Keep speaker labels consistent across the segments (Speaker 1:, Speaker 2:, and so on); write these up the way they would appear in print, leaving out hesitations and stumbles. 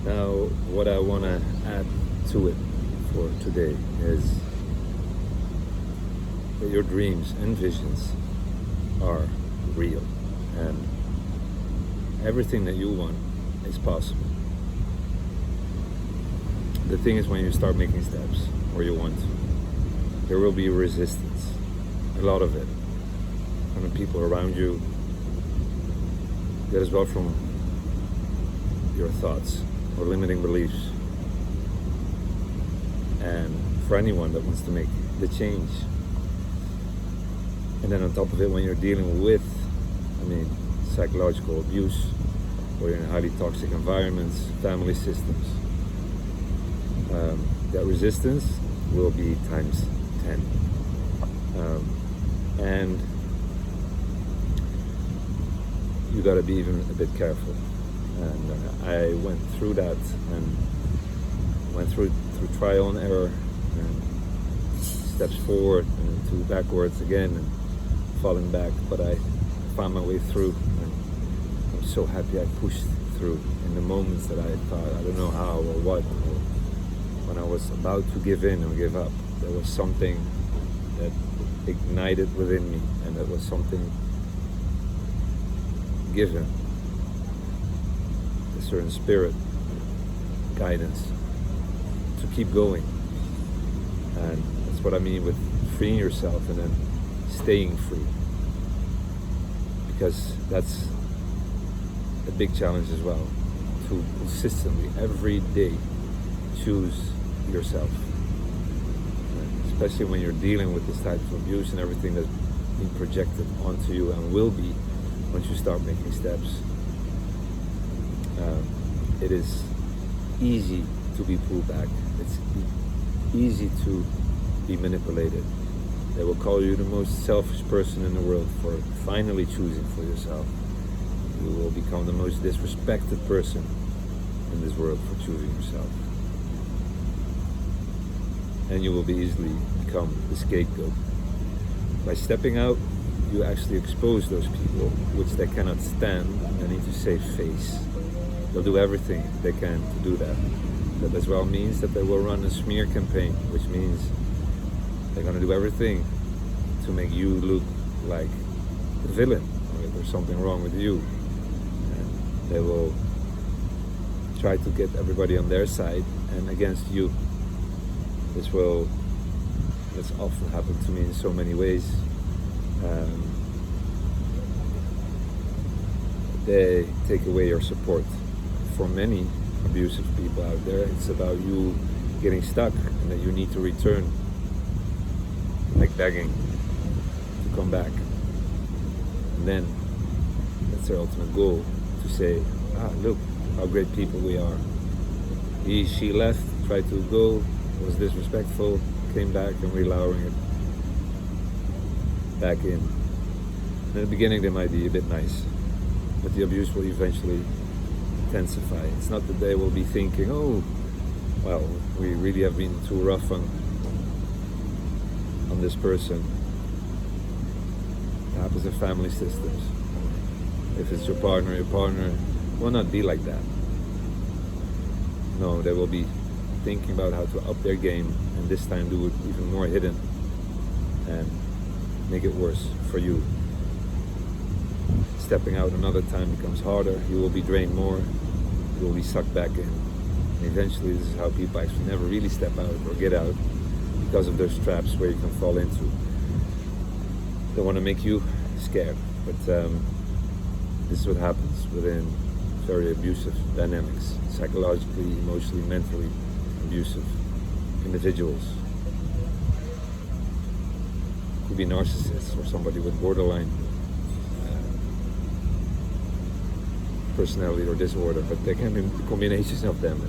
Speaker 1: Now, what I want to add to it for today is that your dreams and visions are real, and everything that you want is possible. The thing is, when you start making steps where you want to, there will be resistance, a lot of it, from the people around you, that as well from your thoughts or limiting beliefs, and for anyone that wants to make the change. And then on top of it, when you're dealing with, psychological abuse, or you're in highly toxic environments, family systems, that resistance will be times 10. And you got to be even a bit careful. And I went through that and went through trial and error, and steps forward and two backwards again, and falling back. But I found my way through, and I'm so happy I pushed through in the moments that I thought I don't know how or what, or when I was about to give in or give up. There was something that ignited within me, and that was something given, a certain spirit, guidance to keep going. And that's what I mean with freeing yourself and then staying free, because that's a big challenge as well, to consistently every day choose yourself, especially when you're dealing with this type of abuse and everything that's being projected onto you and will be once you start making steps. It is easy to be pulled back. It's easy to be manipulated. They will call you the most selfish person in the world for finally choosing for yourself. You will become the most disrespected person in this world for choosing yourself. And you will be easily become the scapegoat. By stepping out, you actually expose those people which they cannot stand and need to save face. They'll do everything they can to do that. That as well means that they will run a smear campaign, which means they're going to do everything to make you look like the villain, or if there's something wrong with you. And they will try to get everybody on their side and against you. That's often happened to me in so many ways. They take away your support. For many abusive people out there, it's about you getting stuck and that you need to return, like begging to come back. And then that's their ultimate goal, to say, look how great people we are. She left, tried to go, was disrespectful, came back, and we're allowing it back in. In the beginning they might be a bit nice, but the abuse will eventually intensify. It's not that they will be thinking, oh, well, we really have been too rough on this person. It happens in family systems. If it's your partner will not be like that. No, they will be thinking about how to up their game, and this time do it even more hidden and make it worse for you. Stepping out another time becomes harder. You will be drained more. You will be sucked back in. And eventually this is how people actually never really step out or get out, because of those traps where you can fall into. They want to make you scared, but this is what happens within very abusive dynamics, psychologically, emotionally, mentally abusive individuals. Could be narcissists or somebody with borderline personality or disorder, but there can be combinations of them.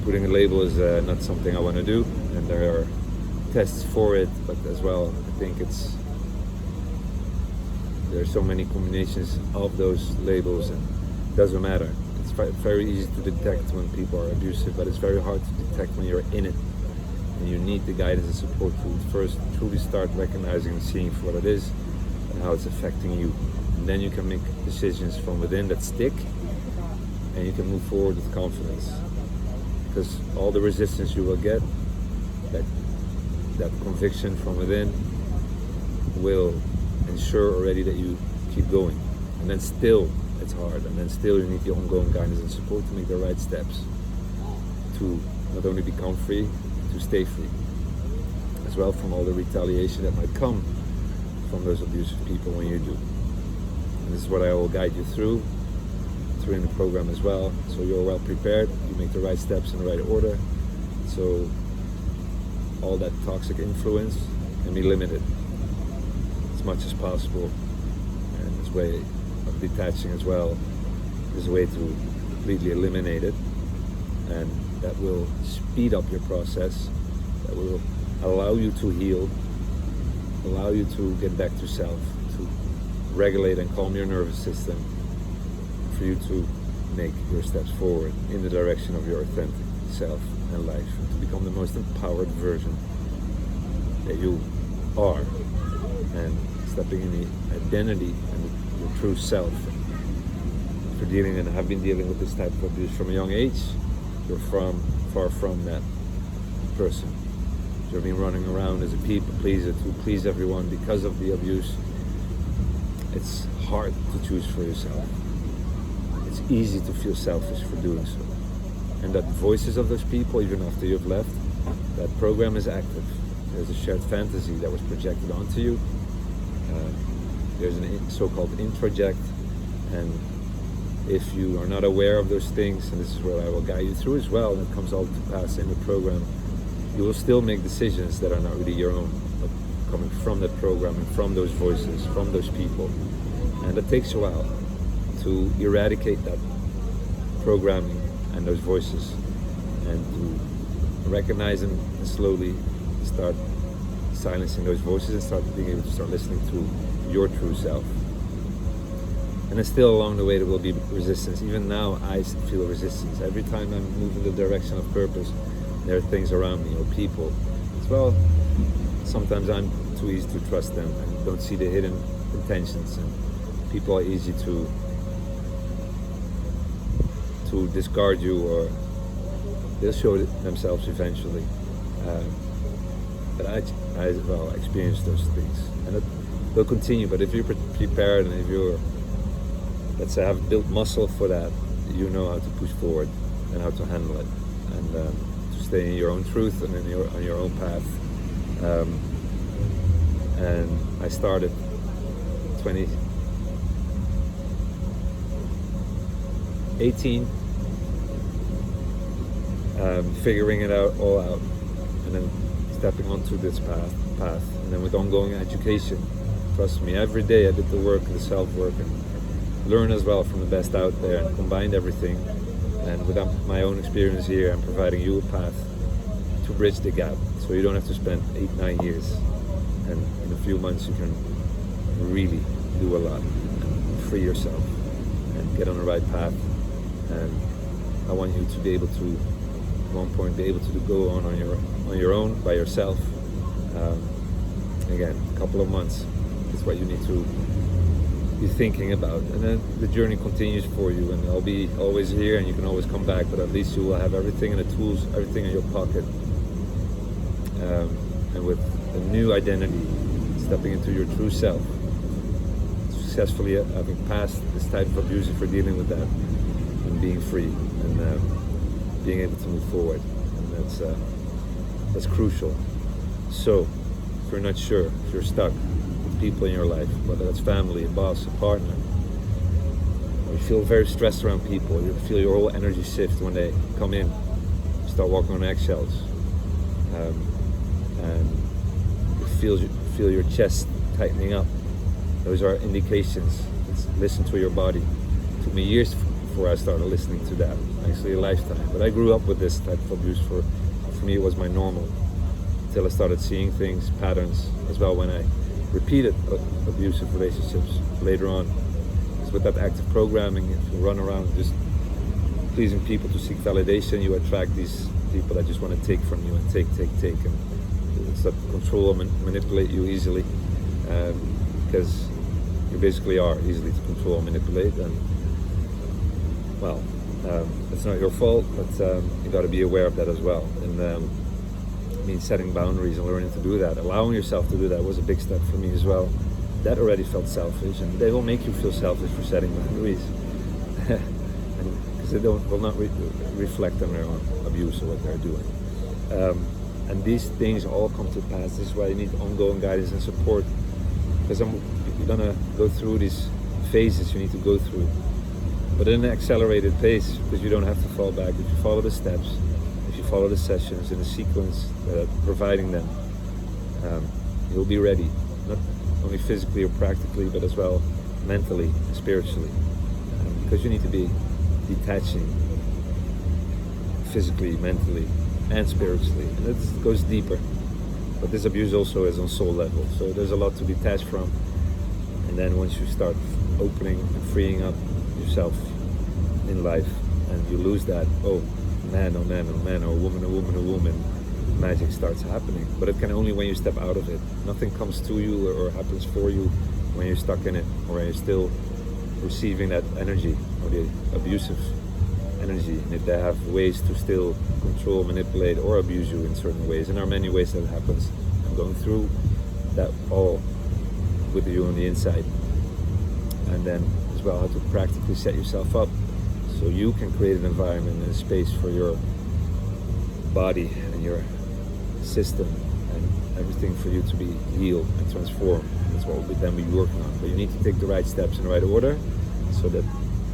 Speaker 1: Putting a label is not something I want to do, and there are tests for it, but as well, I think there are so many combinations of those labels, and it doesn't matter. It's very easy to detect when people are abusive, but it's very hard to detect when you're in it. And you need the guidance and support to first truly start recognizing and seeing for what it is and how it's affecting you. And then you can make decisions from within that stick, and you can move forward with confidence. Because all the resistance you will get, that conviction from within, will ensure already that you keep going. And then still it's hard, and then still you need the ongoing guidance and support to make the right steps to not only become free, to stay free, as well from all the retaliation that might come from those abusive people when you do. And this is what I will guide you through in the program as well, so you're well prepared, you make the right steps in the right order, so all that toxic influence can be limited as much as possible. And this way of detaching as well is a way to completely eliminate it, and that will speed up your process, that will allow you to heal, allow you to get back to self, to regulate and calm your nervous system, for you to make your steps forward in the direction of your authentic self and life, and to become the most empowered version that you are, and stepping in the identity and your true self. If you're dealing and have been dealing with this type of abuse from a young age, you're far from that person. If you've been running around as a people pleaser to please everyone because of the abuse, it's hard to choose for yourself. It's easy to feel selfish for doing so. And that voices of those people, even after you've left, that program is active. There's a shared fantasy that was projected onto you. There's a so-called introject, and if you are not aware of those things, and this is what I will guide you through as well, and it comes all to pass in the program, you will still make decisions that are not really your own, but coming from that program and from those voices, from those people. And it takes a while to eradicate that programming and those voices, and to recognize them and slowly start silencing those voices and start being able to start listening to your true self. And then still along the way there will be resistance. Even now I feel resistance. Every time I move in the direction of purpose, there are things around me or people as well. Sometimes I'm too easy to trust them and don't see the hidden intentions, and people are easy to discard you, or they'll show themselves eventually. But I experienced those things, and they'll continue. But if you're prepared, and if you're, let's say, have built muscle for that, you know how to push forward and how to handle it, and to stay in your own truth and on your own path. And I started 2018, figuring it all out, and then stepping onto this path, and then with ongoing education. Trust me, every day I did the work, the self-work, and learn as well from the best out there, and combined everything. And with my own experience here, I'm providing you a path to bridge the gap, so you don't have to spend 8-9 years, and in a few months you can really do a lot and free yourself and get on the right path. And I want you to be able to, at one point, be able to go on your own by yourself. Again, a couple of months is what you need to be thinking about, and then the journey continues for you. And I'll be always here, and you can always come back. But at least you will have everything in the tools, everything in your pocket, and with a new identity, stepping into your true self, successfully having passed this type of abuse, if you're dealing with that, and being free, and being able to move forward. And that's crucial. So if you're not sure, if you're stuck with people in your life, whether that's family, a boss, a partner, or you feel very stressed around people, you feel your whole energy shift when they come in, you start walking on eggshells, and you feel your chest tightening up, those are indications. Listen to your body. It took me years before I started listening to that, actually a lifetime. But I grew up with this type of abuse. For me it was my normal, until I started seeing things, patterns as well, when I repeated abusive relationships later on. Because with that active programming, if you run around just pleasing people to seek validation, you attract these people that just want to take from you and take, and start to control and manipulate you easily, because you basically are easily to control and manipulate. And well, It's not your fault, but you got to be aware of that as well. And I mean, setting boundaries and learning to do that, allowing yourself to do that was a big step for me as well. That already felt selfish, and they will make you feel selfish for setting boundaries, because they will not reflect on their own abuse or what they're doing. And these things all come to pass. This is why you need ongoing guidance and support, because you're gonna go through these phases you need to go through, but in an accelerated pace, because you don't have to fall back. If you follow the steps, if you follow the sessions in the sequence that are providing them, you'll be ready, not only physically or practically, but as well mentally and spiritually, because you need to be detaching physically, mentally, and spiritually, and it goes deeper. But this abuse also is on soul level, so there's a lot to detach from. And then once you start opening and freeing up yourself in life, and you lose that, oh man, oh man, oh man, or woman, oh woman, oh woman, magic starts happening. But it can only when you step out of it. Nothing comes to you or happens for you when you're stuck in it, or when you're still receiving that energy, or the abusive energy. And if they have ways to still control, manipulate, or abuse you in certain ways, and there are many ways that happens. I'm going through that all with you on the inside. And then as well, how to practically set yourself up so you can create an environment and a space for your body and your system and everything for you to be healed and transformed. That's what we'll then be working on. But you need to take the right steps in the right order, so that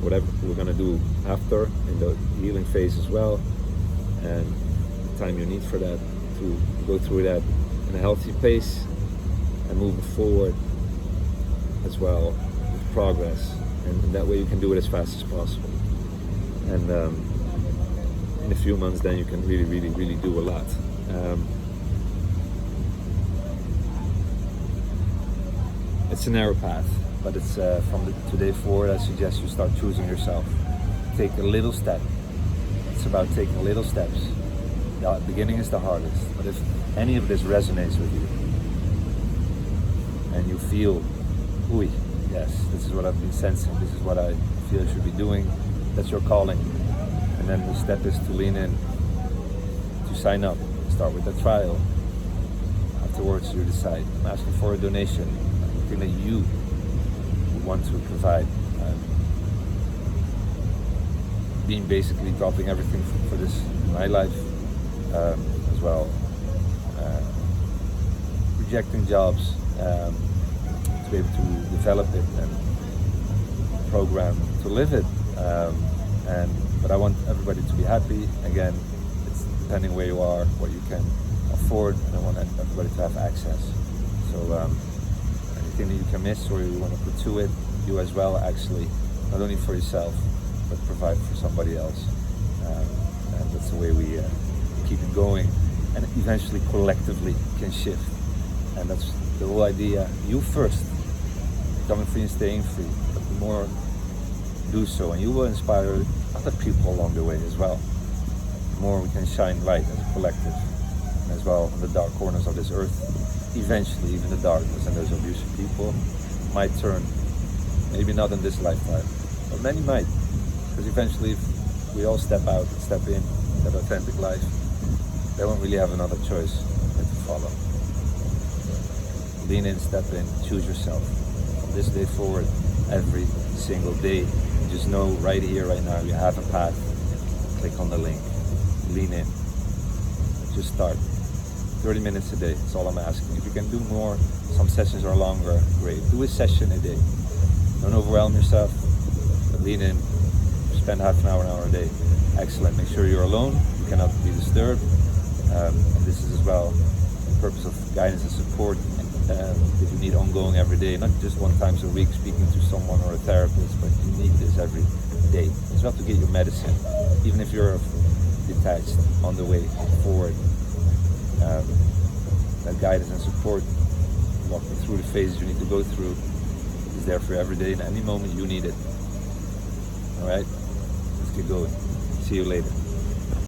Speaker 1: whatever we're going to do after in the healing phase as well, and the time you need for that, to go through that in a healthy pace and moving forward as well with progress, and that way you can do it as fast as possible. And in a few months then you can really do a lot. It's a narrow path, but it's from today forward, I suggest you start choosing yourself. Take a little step. It's about taking little steps. The beginning is the hardest, but if any of this resonates with you and you feel, ooh, yes, this is what I've been sensing, this is what I feel I should be doing, that's your calling. And then the step is to lean in, to sign up, start with the trial. Afterwards you decide. I'm asking for a donation, anything that you want to provide. Being basically dropping everything for this in my life as well. Rejecting jobs to be able to develop it and program to live it. But I want everybody to be happy. Again, it's depending where you are, what you can afford, and I want everybody to have access. So anything that you can miss or you want to put to it, you as well, actually, not only for yourself, but provide for somebody else. And that's the way we keep it going, and eventually collectively can shift. And that's the whole idea. You first, becoming free and staying free, but the more do so, and you will inspire other people along the way as well. The more we can shine light as a collective, and as well in the dark corners of this earth. Eventually, even the darkness and those abusive people might turn. Maybe not in this lifetime, but many might. Because eventually, if we all step out and step in that authentic life, they won't really have another choice than to follow. Lean in, step in, choose yourself. From this day forward, every single day, just know right here, right now, you have a path. Click on the link. Lean in. Just start. 30 minutes a day, that's all I'm asking. If you can do more, some sessions are longer, great. Do a session a day. Don't overwhelm yourself, but lean in. Spend half an hour a day. Excellent. Make sure you're alone. You cannot be disturbed. And this is as well the purpose of guidance and support. If you need ongoing every day, not just one time a week speaking to someone or a therapist, but you need this every day. It's not to get your medicine, even if you're detached on the way forward. That guidance and support, walking through the phases you need to go through, is there for you every day, and any moment you need it. All right, let's get going. See you later.